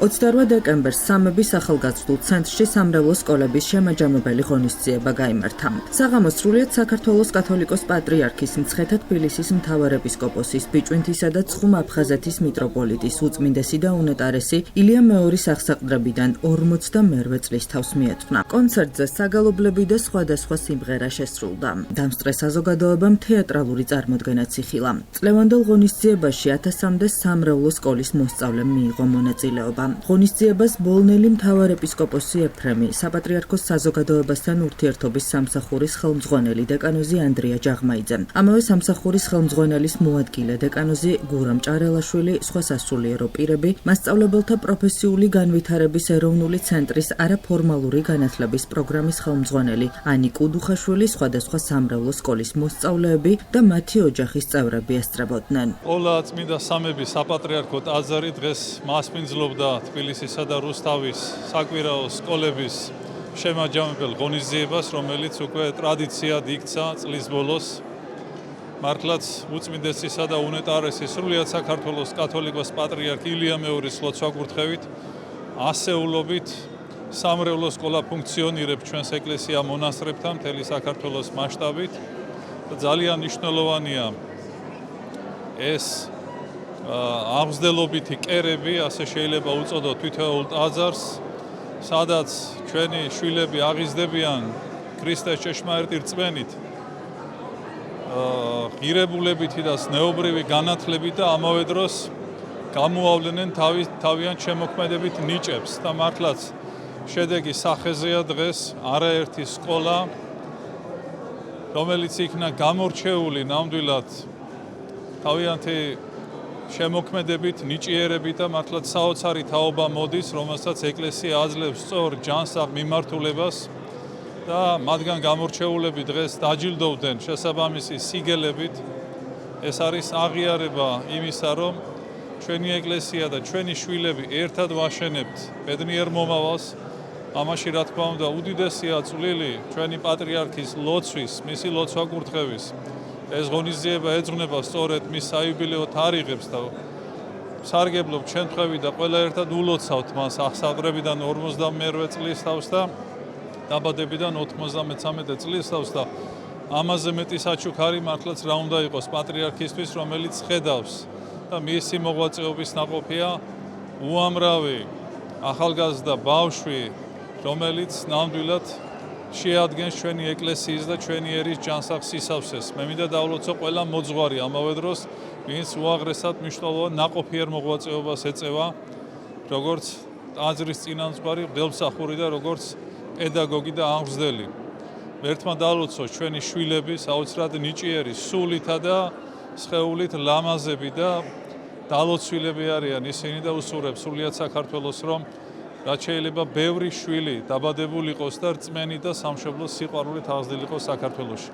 28 დეკემბერს სამების ახალგაზრდულ ცენტრში სამრევლო სკოლების შემაჯამებელი ღონისძიება გაიმართა. საღამოს სრულიად საქართველოს კათოლიკოს პატრიარქის მცხეთა თბილისის მთავარეპისკოპოსის ბიჭვინთისა და ცხუმ-აფხაზეთის მიტროპოლიტის უწმინდესი და უნეტარესი ილია მეორის აღსაყდრებიდან 42 წლის თავს მიეწვნა. კონცერტზე საგალობლები და სხვადასხვა სიმღერა შესრულდა. დამსწრე საზოგადოებამ თეატრალური წარმოდგენაც იხილა. წლევანდელ ღონისძიებაში 1000-მდე სამრევლო სკოლის მოსწავლემ მიიღო მონაწილეობა. ღონისძიებას ბოლნელი მთავარეპისკოპოსი ეფრემი, საპატრიარქოს საზოგადოებასთან ურთიერთობის სამსახურის ხელმძღვანელი დეკანოზი ანდრია ჯაღმაიძე, ამავე სამსახურის ხელმძღვანელის მოადგილე დეკანოზი გურამ ჭარელაშვილი, სხვა სასულიერო პირები, მასწავლებელთა პროფესიული განვითარების ეროვნული ცენტრის არაფორმალური განათლების პროგრამის ხელმძღვანელი ანი კუდუხაშვილი, სხვადასხვა სამრევლო სკოლის მოსწავლეები და მათი ოჯახის წევრები ესწრებოდნენ. Όλα წმინდა სამების საპატრიარქო ტაძარი დღეს მასპინძლობდა თბილისისა და რუსთავის საკვირაო სკოლების შემაჯამებელ ღონისძიებას, რომელიც უკვე ტრადიციად იქცა წლის ბოლოს. მართლაც უწმინდესისა და უნეტარესის სრულიად საქართველოს კათოლიკოს პატრიარქ ილია მეორის ლოცვა-კურთხევით ასეულობით სამრევლო სკოლა ფუნქციონირებს ჩვენს ეკლესია მონასტრებთან მთელი საქართველოს მასშტაბით. ძალიან მნიშვნელოვანია ეს აღზრდელობითი კერები, ასე შეიძლება უწოდოთ თითოეულ ტაძარს, სადაც ჩვენი შვილები აღიზრდებიან ქრისტეს ჭეშმარიტი რწმენით, ღირებულებითი და ზნეობრივი განათლებით და ამავე დროს გამოავლენენ თავიანთ შემოქმედებით ნიჭებს და მართლაც შედეგი სახეზეა დღეს არაერთი სკოლა, რომელიც იქნა გამორჩეული ნამდვილად თავიანთი შემოქმედებით, ნიჭიერებით და მართლაც საოცარი თაობა მოდის, რომელსაც ეკლესია აძლევს სწორ ჯანსაღ მიმართულებას და მათგან გამორჩეულები დღეს დაჯილდოვდნენ შესაბამისი სიგელებით. ეს არის აღიარება იმისა, რომ ჩვენი ეკლესია და ჩვენი შვილები ერთად ვაშენებთ ბედნიერ მომავალს. ამაში რა თქმა უნდა უდიდესია წვლილი ჩვენი პატრიარქის ლოცვის, მისი ლოცვა-კურთხევის. ეს ღონისძიება ეძღვნება სწორედ მის საიუბილეო თარიღებს და სარგებლობ ჩემთხვევით და ყველა ერთად ულოცავთ მას აღსაყდრებიდან 42 წლის თავს და დაბადებიდან 93 წლის თავს და ამაზე მეტი საჩუქარი მართლაც რა უნდა იყოს პატრიარქისთვის, რომელიც ხედავს და მისი მოღვაწეობის ნაყოფია უამრავი ახალგაზრდა ბავშვი, რომელიც ნამდვილად შეადგენს ჩვენი ეკლესიის და ჩვენი ერის ჯანსაღ სისავსეს. მე მინდა დავლოცო ყველა მოძღვარი ამავე დროს, ვინც უაღრესად მნიშვნელოვან ნაყოფიერ მოღვაწეობას ეწევა, როგორც ტაძრის წინამძღვარი, მღვდელმსახური და როგორც პედაგოგი და აღმზრდელი. ერთმა დავლოცოს ჩვენი შვილები, საოცრად ნიჭიერი სულითა და სხეულით ლამაზები და დალოცვილები არიან ისინი და უსურვებს სრულიად საქართველოს, რომ რაც შეიძლება ბევრი შვილი დაბადებულიყოს და რწმენი და სამშობლოს სიყვარულით აღზრდილიყოს საქართველოში.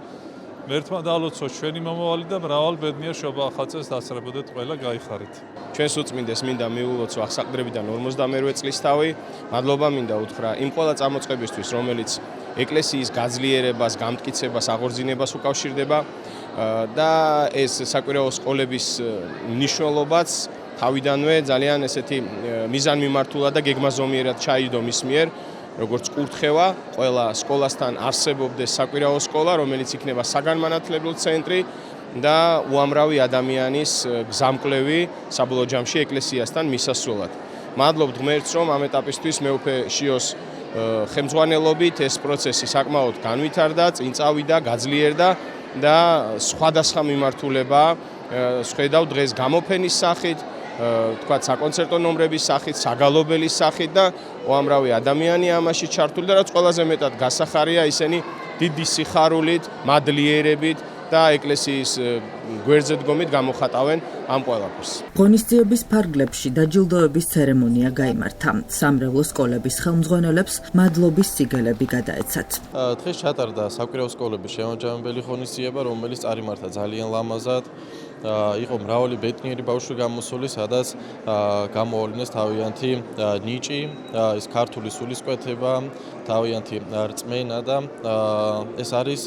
ერთმა დალოცოს ჩვენი მომავალი და მრავალ ბედნიერ შობა ახალწელს დასწრებოდეთ ყველა, გაიხარით. ჩვენს უწმინდეს მინდა მიულოცო აღსაყდრებიდან 42 წლის თავი. მადლობა მინდა უთხრა იმ ყველა წამოწყებისთვის, რომელიც ეკლესიის გაძლიერებას, გამტკიცებას, აღორძინებას უკავშირდება და ეს საკვირაო სკოლების მნიშვნელობაც თავიდანვე ძალიან ესეთი მიზანმიმართულად და გეგმაზომიერად ჩაიდო მის მიერ, როგორც კურთხევა, ყველა სკოლასთან არსებობდეს საკვირაო სკოლა, რომელიც იქნება საგანმანათლებლო ცენტრი და უამრავი ადამიანის გზამკვლევი საბოლოო ჯამში ეკლესიასთან მისასვლელად. მადლობთ ღმერთს, რომ ამ ეტაპისთვის მეუფე შიოს ხელმძღვანელობით ეს პროცესი საკმაოდ განვითარდა, წინ წავიდა, გაძლიერდა და სხვადასხვა მიმართულება შევხედავ დღეს გამოფენის სახით, თქვათ საკონცერტო ნომრების სახით, საგალობელის სახით და უამრავი ადამიანი ამაში ჩართული და რაც ყველაზე მეტად გასახარია, ისინი დიდი სიხარულით, მადლიერებით და ეკლესიის გვერდზე დგომით გამოხატავენ ამ ყველაფერს. ღონისძიების ფარგლებში დაჯილდოების ცერემონია გაიმართა. სამრევლო სკოლების ხელმძღვანელებს მადლობის სიგელები გადაეცათ. დღეს ჩატარდა საკვირაო სკოლების შემაჯამებელი ღონისძიება, რომელიც წარიმართა ძალიან ლამაზად. იყო მრავალი ბედნიერი ბავშვი გამოსული, სადაც გამოავლინეს თავიანთი ნიჭი, ის ქართული სულისკვეთება, თავიანთი რწმენა და ეს არის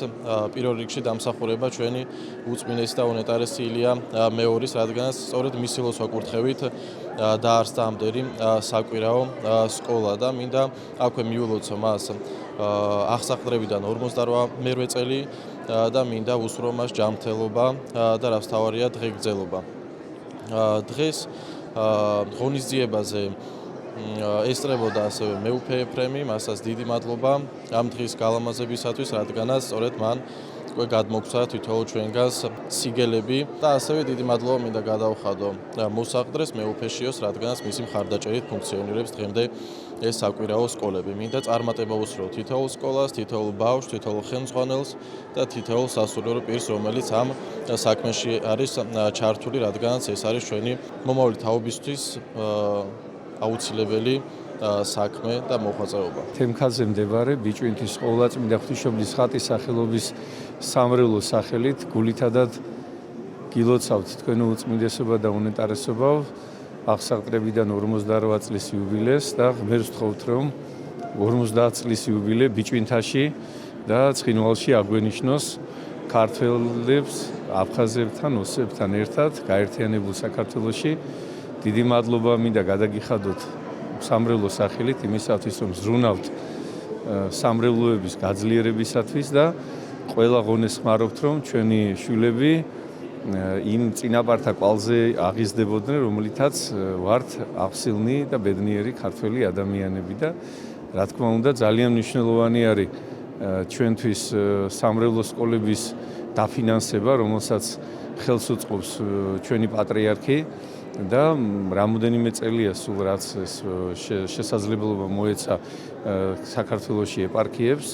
პირველ რიგში დამსახურება ჩვენი უწმინესი და უნეტარესი ილია მეორის, რადგანაც სწორედ მისი ლოცვა-კურთხევით დაარსდა ამდენი საკვირაო სკოლა და მინდა აქვე მიულოცო მას აღსაყდრებიდან 58 წელი და მინდა უსურვო მას ჯანმრთელობა და რაც თავარია დღეგრძელობა. დღეს ღონისძიებაზე ესწრებოდა ასევე მეუფე ეფრემი, მასაც დიდი მადლობა ამ დღის გალამაზებისათვის, რადგანაც სწორედ მან უკვე გადმოგცა თითოეულ ჩვენგანს სიგელები და ასევე დიდი მადლობა მინდა გადავხადო მოსაყდრეს მეუფეშიოს, რადგანაც მისი მხარდაჭერით ფუნქციონირებს დღემდე ეს საკვირაო სკოლები. მინდა წარმატება უსურვო თითოეულ სკოლას, თითოეულ ბავშვს, თითოეულ ხელმძღვანელს და თითოეულ სასულიერო პირს, რომელიც ამ საქმეში არის ჩართული, რადგანაც ეს არის ჩვენი მომავალი თაობისთვის აუცილებელი საქმე და მოღვაწეობა. თემქაზე მდებარე ბიჭვინთის ყოვლადწმინდა ღვთისმშობლის ხატის სახელობის სამრევლო სახელით გულითადად გილოცავთ თქვენი უწმინდესობა და უნეტარესობა აღსაყდრებიდან 58 წლის იუბილეს და ღმერთს ვთხოვთ, რომ 50 წლის იუბილე ბიჭვინთაში და ცხინვალში აგვენიშნოს ქართველებს, აფხაზებთან, ოსებთან ერთად გაერთიანებულ საქართველოში. დიდი მადლობა მინდა გადაგიხადოთ სამრევლო სახელით იმისათვის, რომ ზრუნავთ სამრევლოების გაძლიერებისათვის და ყველა ღონეს ხმარობთ, რომ ჩვენი შვილები იმ წინაპართა კვალზე აღიზრდებოდნენ, რომლითაც ვართ აღსილნი და ბედნიერი ქართველი ადამიანები და რა თქმა უნდა ძალიან მნიშვნელოვანი არის ჩვენთვის სამრევლო სკოლების დაფინანსება, რომელსაც ხელს უწყობს ჩვენი პატრიარქი და რამოდენიმე წელია სულ რაც შესაძლებლობა მოეცა საქართველოში ეპარქიებს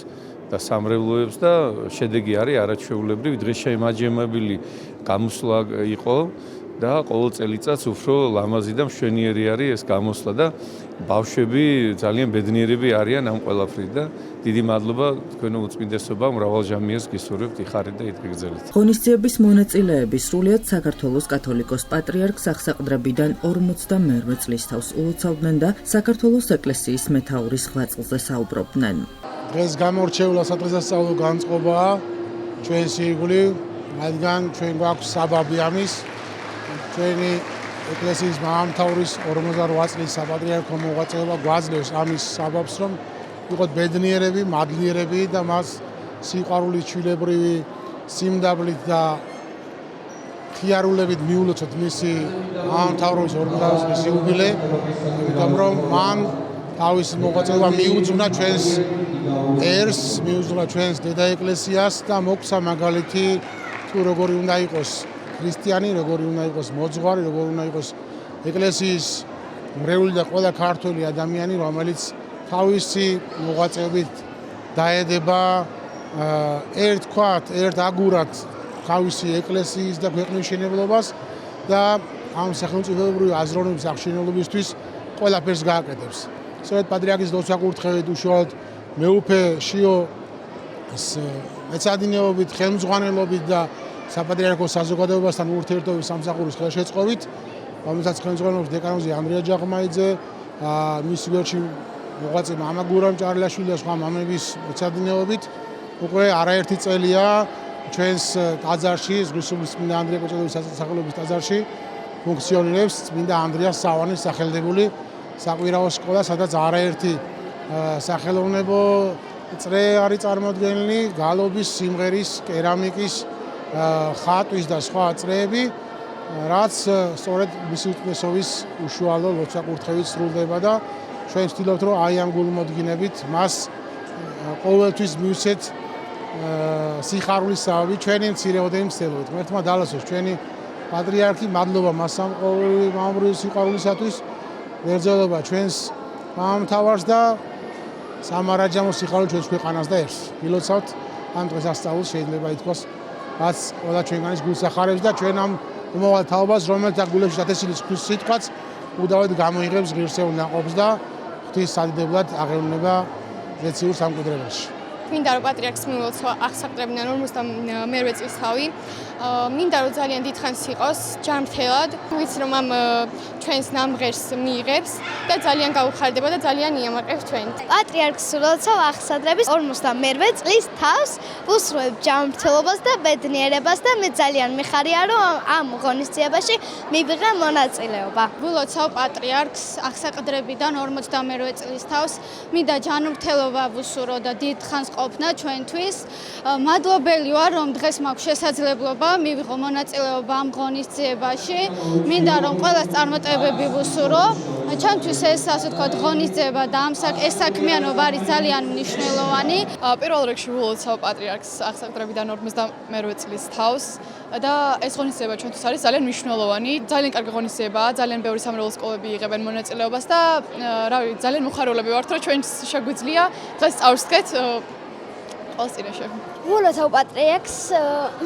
და სამრევლოებს და შედეგი არის არაჩვეულებრივი, დღესშემაჯამებელი გამოსვლა იყო და ყოველ წელიწადს უფრო ლამაზი და მშვენიერი არის ეს გამოსვლა და ბავშვები ძალიან ბედნიერები არიან ამ ყველაფრით და დიდი მადლობა თქვენ უწმინდესობამ მრავალჟამიას გისურვებთ იხარით და ითგეგრძელით. ღონისძიების მონაწილეები სრულიად საქართველოს კათოლიკოს პატრიარქს აღსაყდრებიდან 52 წლის თავს ულოცავდნენ და საქართველოს ეკლესიის მეთაურის ღვაწლზე საუბრობდნენ. დღეს გამორჩეულა სადღესასწაულო განწყობაა ჩვენს ირგვლივ, რადგან ჩვენ გვაქვს საბაბი ამის. ჩვენი ეკლესიის მამამთავრის 58 წლის საპატრიარქო მოღვაწეობა გვაძლევს ამის საბაბს, რომ ვიყოთ ბედნიერები, მადლიერები და მას სიყვარულით, შვილებრივი სიმდაბლით და ხიარულებით მიულოცოთ მისი მამამთავრობის 50 წლის იუბილე, იმიტომ რომ მან თავისი მოღვაწეობა მიუძღვნა ჩვენს ერს, მიუძღვნა ჩვენს დედა ეკლესიას და მოგვცა მაგალითი თუ როგორი უნდა იყოს ქრისტიანი, როგორი უნდა იყოს მოძღვარი, როგორი უნდა იყოს ეკლესიის მრევლი და ყველა ქართველი ადამიანი, რომელიც თავისი მოღვაწეობით დაედება ერთ აგურად თავისი ეკლესიის და ქვეყნის მშენებლობას და ამ სახელმწიფოებრივი აზროვნების აღშენებისთვის ყველაფერს გააკეთებს. სწორედ პატრიარქის ლოცვა-კურთხევით უშუალოდ მეუფე შიოს მეცადინეობით, ხელმძღვანელობით და საპატრიარქო საზოგადოებასთან ურთიერთობის სამსახურის ხელშეწყობით, რომელსაც ხელმძღვანელობს დეკანოზი ანდრია ჯაღმაიძე, მის გვერდში მოღვაწე მამა გურამ ჭარლაშვილი და სხვა მამების მეცადინეობით, უკვე არაერთი წელია ჩვენს ტაძარში, ზღვის წმინდა ანდრია კვეჭელის სახელობის ტაძარში ფუნქციონირებს წმინდა ანდრიას სავანის სახელდებული საკვირაო სკოლა, სადაც არაერთი სახელოვნებო წრე არის წარმოდგენილი, გალობის, სიმღერის, კერამიკის, ხატვის და სხვა წრეები, რაც სწორედ მისი უწმიდესობის უშუალო ლოცვა-კურთხევით სრულდება და ჩვენ ვცდილობთ, რომ აი ამ გულმოდგინებით მას ყოველთვის მივცეთ სიხარულის საბაბი ჩვენი მცირეოდენი მცდელობით. ღმერთმა დალოცოს ჩვენი პატრიარქი, მადლობა მას ამ ყოველი მამამური სიყვარულისათვის, მერձელობა ჩვენს მამამთავარს და სამარაჯამო სიხარული ჩვენს ქვეყანას და ერს. გილოცავთ ამ დღესასწაულს, შეიძლება ითქვას, რაც ყველა ჩვენგანის გულს ახარებს და ჩვენ ამ მომავალ თაობას, რომელიც გულებში დათესილი სიტყვაც უდავად გამოიღებს ღირსეულ ნაყოფს და ღვთის სადიდებლად აღევნება ზეციურ სამკვიდრებელში. მინდა რომ პატრიარქს მიულოცო აღსაყდრებიდან 52 წლის თავი. მინდა რომ ძალიან დიდხანს იყოს ჯანმრთელად. ვიცი რომ ამ ჩვენს ნამღერს მიიღებს და ძალიან გაუხარდება და ძალიან იამაყებს ჩვენ. პატრიარქს ულოცავ აღსაყდრების 52 წლის თავს, უსურვებ ჯანმრთელობას და ბედნიერებას და მე ძალიან მიხარია რომ ამ ღონისძიებაში მივიღე მონაწილეობა. ულოცავ პატრიარქს აღსაყდრებიდან 52 წლის თავს, მინდა ჯანმრთელობა ვუსურო და დიდხანს ყოფნა ჩვენთვის. მადლობელი ვარ რომ დღეს მაქვს შესაძლებლობა მივიღო მონაწილეობა ამ ღონისძიებაში. მინდა რომ ყველას წარმატებები ვუსურო. ჩემთვის ეს ასე ვთქვათ ღონისძიება და ეს საქმიანობა არის ძალიან მნიშვნელოვანი. პირველ რიგში ულოცავ პატრიარქს აღსაყდრებიდან 52 წლის თავს და ეს ღონისძიება ჩვენთვის არის ძალიან მნიშვნელოვანი. ძალიან კარგი ღონისძიებაა, ძალიან ბევრი სამრევლო სკოლები იღებენ მონაწილეობას და რავი, ძალიან მოხარულები ვართ, რომ ჩვენს შეგვიძლია დღეს წავსდგეთ ყველას წინაშე. ულოცავ პატრიარქს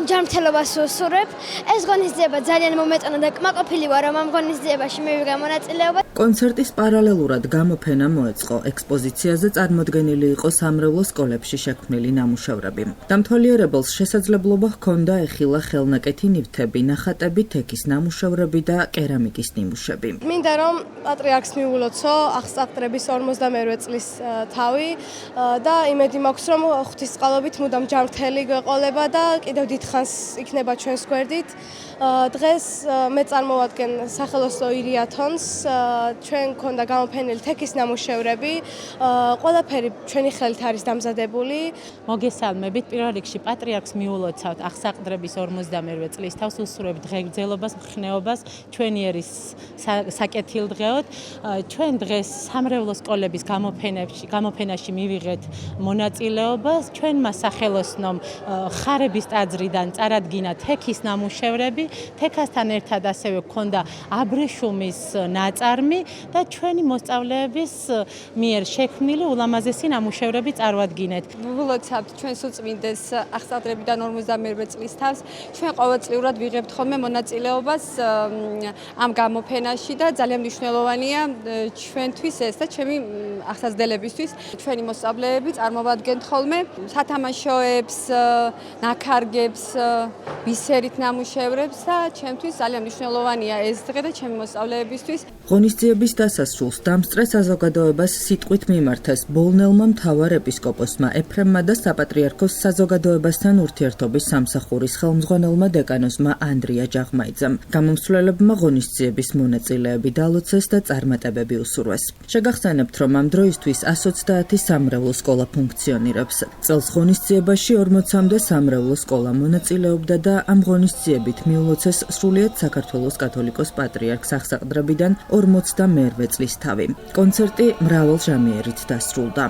ჯანმრთელობას ვუსურვებ. ეს ღონისძიება ძალიან მომეწონა და კმაყოფილი ვარ რომ ამ ღონისძიებაში მივიღე მონაწილეობა. კონცერტის პარალელურად გამოფენა მოეწყო. ექსპოზიციაზე წარმოდგენილი იყო სამრევლო სკოლებში შექმნილი ნამუშევრები. დამთვალიერებელს შესაძლებლობა ჰქონდა ეხილა ხელნაკეთი ნივთები, ნახატები, თექის ნამუშევრები და კერამიკის ნიმუშები. მინდა რომ პატრიარქს მიულოცო აღსაყდრების 52 წლის თავი და იმედი მაქვს რომ ღვთისწყალობით მუდამ ჯანმრთელი გვეყოლება და კიდევ დიდხანს იქნება ჩვენს გვერდით. დღეს მე წარმოვადგენ სახელოსნო ირიათონს, ჩვენ გქონდა გამოფენილი თექის ნამუშევრები, ყველაფერი ჩვენი ხელით არის დამზადებული. მოგესალმებით, პირველ რიგში პატრიარქს მიულოცავთ აღსაყდრების 52 წლის თავს, უსურვებთ ღირგძელობას, მხნეობას, ჩვენი ერის საკეთილდღეოდ. ჩვენ დღეს სამრევლო სკოლების გამოფენაში მივიღეთ მონაწილეობას. ჩვენმა სახელოსნომ ხარების ტაძრიდან წარადგინა თექის ნამუშევრები, თექასთან ერთად ასევე გქონდა აბრეშუმის ნაწარმი და ჩვენი მოსწავლეების მიერ შექმნილი ულამაზესი ნამუშევრები წარვადგინეთ. ულოცავთ ჩვენს უწმინდეს აღსაყდრებიდან 52 წლის თავს. ჩვენ ყოველწლიურად ვიღებთ ხოლმე მონაწილეობას ამ გამოფენაში და ძალიან მნიშვნელოვანია ჩვენთვის ეს და ჩემი აღსაზრდელებისთვის. ჩვენი მოსწავლეები წარმოვადგენთ ხოლმე სათამაშოებს, ნაქარგებს, ბისერით ნამუშევრებს და ჩემთვის ძალიან მნიშვნელოვანია ეს დღე და ჩემი მოსწავლეებისთვის. ღონისძიების დასასრულს დამსწრე საზოგადოებას სიტყვით მიმართეს ბოლნელმა მთავარ ეპისკოპოსმა ეფრემმა და საპატრიარქოს საზოგადოებასთან ურთიერთობის სამსახურის ხელმძღვანელმა დეკანოზმა ანდრია ჯაღმაიძემ. გამომსვლელებმა ღონისძიების მონაწილეები დალოცეს და წარმატებები უსურვეს. შეგახსენებთ, რომ ამ დროისთვის 130 სამრევლო სკოლა ფუნქციონირებს. წელს ღონისძიებაში 40-მდე სამრევლო სკოლა მონაწილეობდა და ამ ღონისძიებით მიულოცეს სრულიად საქართველოს კათოლიკოს პატრიარქს აღსაყდრებიდან 52 წლის თავი. კონცერტი მრავალჟამიერით დასრულდა.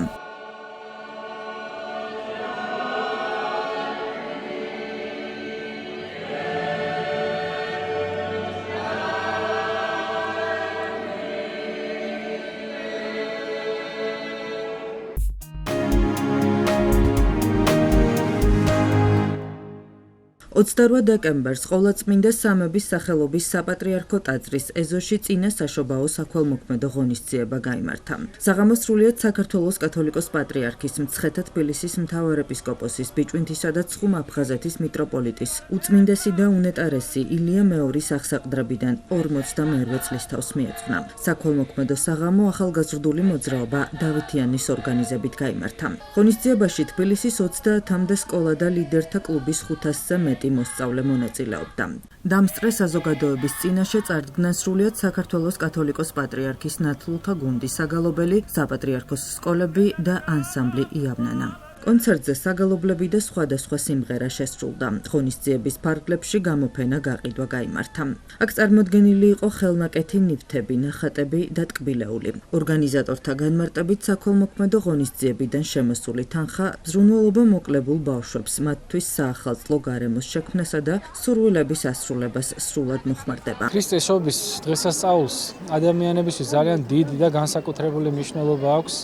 –28 დეკემბერს ყოვლადწმინდა სამების სახელობის საპატრიარქო ტაძრის ეზოში წინა საშობაო საქველმოქმედო ღონისძიება გაიმართა. საღამოს სრულიად საქართველოს კათოლიკოს პატრიარქის მცხეთა-თბილისის მთავარეპისკოპოსის ბიჭვინთისა და ცხუმ-აფხაზეთის მიტროპოლიტის უწმინდესი და უნეტარესი ილია მეორის აღსაყდრებიდან 52 წლის თავს მიეძღვნა. საქველმოქმედო საღამო ახალგაზრდული მოძრაობა დავითიანის ორგანიზებით გაიმართა. ღონისძიებაში თბილისის 30-მდე სკოლა და ლიდერთა კლუბის 500-ზე მეტი მოსწავლე მონაწილეობდა. დამსწრე საზოგადოების წინაშე წარდგნენ სრულიად საქართველოს კათოლიკოს პატრიარქის ნათლულთა გუნდი, საგალობელი, საპატრიარქოს სკოლები და ანსამბლი იავნანა. კონცერტზე საგალობლები და სხვადასხვა სიმღერა შესრულდა. ღონისძიების ფარგლებში გამოფენა გაყიდვა გაიმართა. აქ წარმოდგენილი იყო ხელნაკეთი ნივთები, ნახატები და ტკბილეული. ორგანიზატორთა განმარტებით საქველმოქმედო ღონისძიებიდან შემოსული თანხა ზრუნველობა მოკლებულ ბავშვებს, მათთვის საახალწლო გარემოს შექმნასა და სურვილების ასრულებას სრულად მოხმარდება. ქრისტეს შობის დღესასწაულს ადამიანებისთვის ძალიან დიდი და განსაკუთრებული მნიშვნელობა აქვს.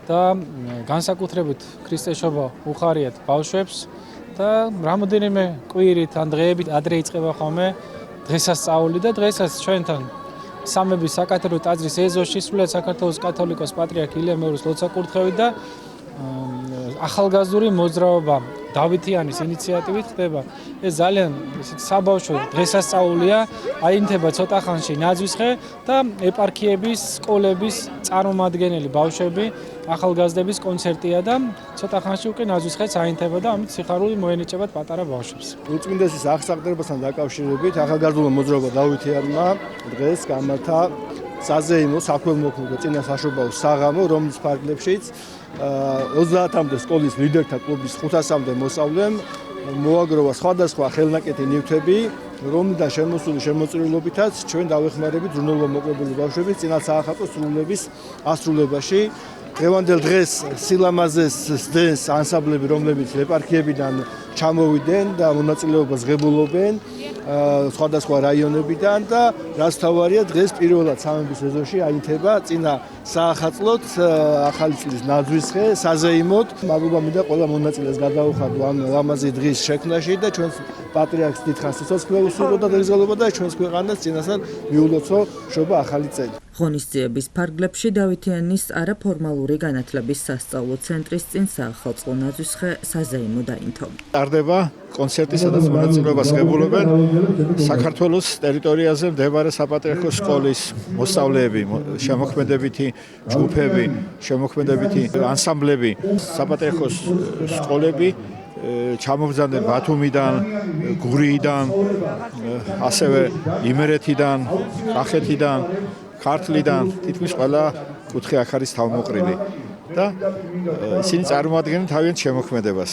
და განსაკუთრებით ქრისტეს შობა უხარიათ ბავშვებს და რამოდენიმე კვირით ან დღეებით ადრე იწყება ხოლმე დღესასწაული და დღესაც ჩვენთან სამების საკათედრო ტაძრის ეზოში სრულიად საქართველოს კათოლიკოს პატრიარქ ილია მეორის ლოცვა-კურთხევით და ახალგაზრდული მოძრაობა დავითიანის ინიციატივით ხდება. ეს ძალიან საბავშვო დღესასწაულია, აინთება ცოტა ხანში ნაძვისხე და ეპარქიების, სკოლების წარმომადგენელი ბავშვები, ახალგაზრდების კონცერტია და ცოტა ხანში უკვე ნაძვისხეც აინთება და ამით სიხარული მოენიჭებათ პატარა ბავშვებს. უწმინდესის აღსაყდრებასთან დაკავშირებით ახალგაზრდული მოძრაობა დავითიანმა დღეს გამართა საზეიმო საქველმოქმედო წინასაშობაო საღამო, რომლის ფარგლებშიც 30-მდე სკოლის ლიდერთა კლუბის 500-მდე მოსწავლემ მოაგროვა სხვადასხვა ხელნაკეთი ნივთები, რომლიდან შემოსული შემოწირულობითაც ჩვენ დავეხმარებით ზრუნველმოკლებული ბავშვების წინა საახალწლო სრულების ასრულებაში. დღევანდელ დღეს სილამაზეს სდენს ანსამბლები, რომლებიც ეპარქიებიდან ჩამოვიდნენ და მონაწილეობას ღებულობენ სხვადასხვა რაიონებიდან და რაც თავარია დღეს პირველად სამების ეზოში აინთება წინა საახალწლოდ ახალი წლის ნაძვისხე საზეიმოდ. მადლობა მინდა ყველა მონაწილეს გადაუხადო ამ ლამაზი დღის შექმნაში და ჩვენს პატრიარქს დიდხანს სიცოცხლე უსურვო და დღესგალობა და ჩვენს ქვეყანას წინასწარ მიულოცო შობა ახალი წელი. ღონისძიების ფარგლებში დავითიანის არაფორმალური განათლების სასწავლო ცენტრის წინ საახალწლო ნაძვისხე საზეიმო დაინთო. ტარდება კონცერტი, სადაც მონაწილეობას ღებულობენ საქართველოს ტერიტორიაზე მდებარე საპატრიარქოს სკოლის მოსწავლეები, შემოქმედებითი ჯგუფები, შემოქმედებითი ანსამბლები, საპატრიარქოს სკოლები ჩამოგზავნდნენ ბათუმიდან, გურიიდან, ასევე იმერეთიდან, კახეთიდან, ქართლიდან, თითქმის ყველა კუთხე აქ არის თავმოყრილი და ისინი წარმოადგენენ თავიანთ შემოქმედებას.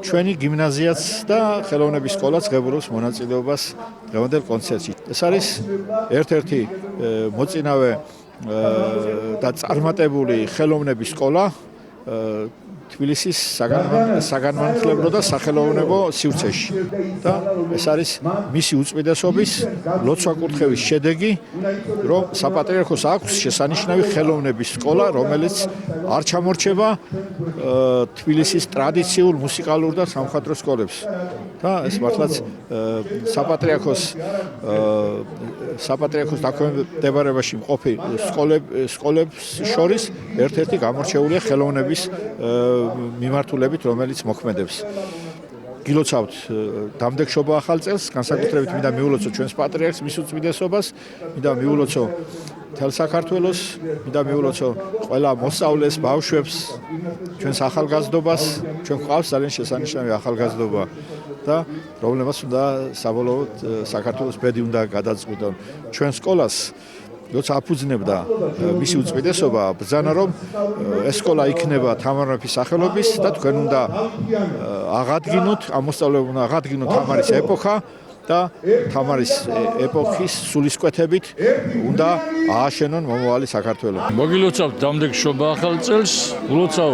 ჩვენი გიმნაზიაც და ხელოვნების სკოლაც ღებულობს მონაწილეობას დღევანდელ კონცერტში. ეს არის ერთ-ერთი მოწინავე და წარმატებული ხელოვნების სკოლა თბილისის საგანმანათლებლო და სახელოვნებო სივრცეში და ეს არის მისი უწმიდესობის ლოცვა-კურთხევის შედეგი, რომ საპატრიარქოს აქვს შესანიშნავი ხელოვნების სკოლა, რომელიც არ ჩამორჩება თბილისის ტრადიციულ მუსიკალურ და სამხატვრო სკოლებს. და ეს მართლაც საპატრიარქოს დაქვემდებარებაში მყოფი სკოლებს შორის ერთ-ერთი გამორჩეულია ხელოვნების მიმართულებით, რომელიც მოქმედებს. გილოცავთ დამდეგშობა ახალ წელს, განსაკუთრებით მინდა მიულოცო ჩვენს პატრიარქს, მის უწმიდესობას, მინდა მიულოცო მთელ საქართველოს, მინდა მიულოცო ყველა მოსწავლეს, ბავშვებს, ჩვენს ახალგაზრდობას, ჩვენ გვყავს ძალიან შესანიშნავი ახალგაზრდობა და პრობლემას უნდა საბოლოოდ საქართველოს ბედი უნდა გადაწყვიტონ. ჩვენ სკოლას როცა აფუძნებდა მისი უწმიდესობა, ბრძანა რომ ეს სკოლა იქნება თამარ მეფის სახელობის და თქვენ უნდა აღადგინოთ, ამოსწავლებლები უნდა აღადგინოთ თამარის ეპოქა და თამარის ეპოქის სულისკვეთებით უნდა ააშენონ მომავალი საქართველო. მოგილოცავთ დამდეგშობა ახალ წელს, ულოცავ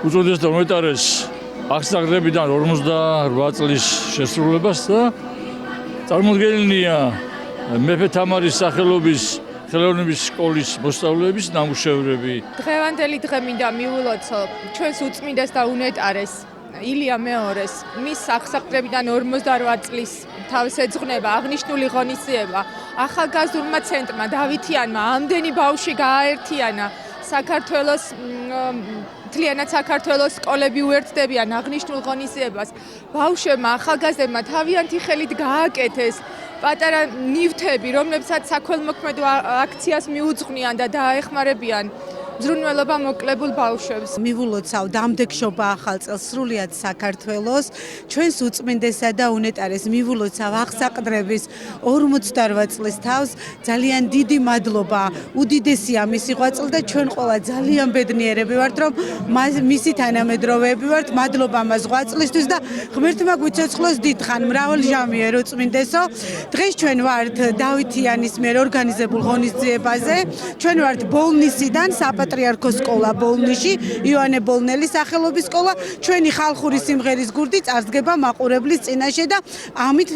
უწოდეს და მომეტარეს აღსაყდრებიდან 58 წლის შესრულებას და წარმოდგენილია მეფე თამარის სახელობის ხელოვნების სკოლის მოსწავლეების ნამუშევრები. დღევანდელი დღე მინდა მიულოცო ჩვენს უწმინდეს და უნეტარეს ილია მეორეს მის აღსაყდრებიდან 58 წლის თავს ეძღვნება აღნიშნული ღონისძიება ახალგაზრდულმა ცენტრმა დავითიანმა ამდენი ბავშვი გააერთიანა საქართველოს მთლიანად საქართველოს სკოლები უერთდებიან აღნიშნულ ღონისძიებას. ბავშვებმა, ახალგაზრდებმა თავიანთი ხელით გააკეთეს პატარა ნივთები, რომლებსაც საქველმოქმედო აქციას მიუძღვნიან და დაეხმარებიან ზრუნველობა მოკლებულ ბავშვებს. მივულოცავ დამდეგშობა ახალ წელს სრულიად საქართველოს, ჩვენს უწმინდესა და უნეტარეს მივულოცავ აღსაყდრების 48 წლის თავს. ძალიან დიდი მადლობა, უდიდესია მისი ღვაწლი და ჩვენ ყველა ძალიან ბედნიერები ვართ, რომ მისი თანამედროვეები ვართ. მადლობა მას ღვაწლისთვის და ღმერთმა გვიცოცხლოს დიდხან მრავალჟამიერ უწმინდესო. დღეს ჩვენ ვართ დავითიანის მიერ ორგანიზებულ ღონისძიებაზე. ჩვენ ვართ ბოლნისიდან საპატრიარქოს სკოლა ბოლნისში, იოანე ბოლნელის სახელობის სკოლა. ჩვენი ხალხური სიმღერის გურდი წარსდგება მაყურებლის წინაშე და ამით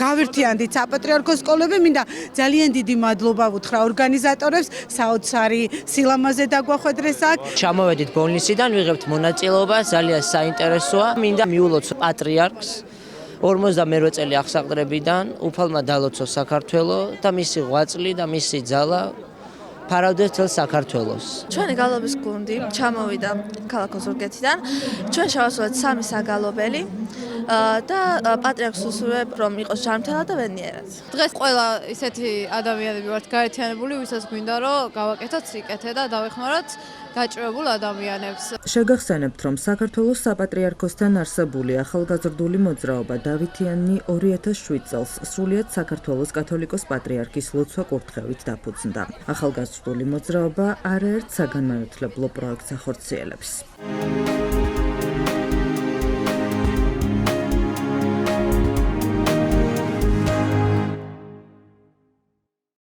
გავერთიანდით საპატრიარქოს სკოლები. მინდა ძალიან დიდი მადლობა ვუთხრა ორგანიზატორებს, საოცარი სილამაზე დაგვახვედრეს აქ. ჩამოვედით ბოლნისიდან, ვიღებთ მონაწილეობას, ძალიან საინტერესოა. მინდა მიულოცო პატრიარქს 52 წელი აღსაყდრებიდან, უფალმა დალოცო საქართველო და მისი ღვაწლი და მისი ძალა ფარავდეს თელ საქართველოს. ჩვენი გალობის გუნდი ჩამოვიდა ქალაქ ოზურგეთიდან. ჩვენ შევასრულეთ 3 საგალობელი და პატრიარქს უსურვებ რომ იყოს ჯანმრთელად და ბედნიერად. დღეს ყველა ისეთი ადამიანები ვართ გაერთიანებული, ვისაც გვინდა რომ გავაკეთოთ სიკეთე და დავეხმაროთ გაჭირებულ ადამიანებს. შეგახსენებთ, რომ საქართველოს საპატრიარქოსთან არსებული ახალგაზრდული მოძრაობა დავითიანი 2007 წელს სრულიად საქართველოს კათოლიკოს პატრიარქის ლოცვა კურთხევით დაფუძნდა. ახალგაზრდული მოძრაობა არაერთ საგანმანათლებლო პროექტს ახორციელებს.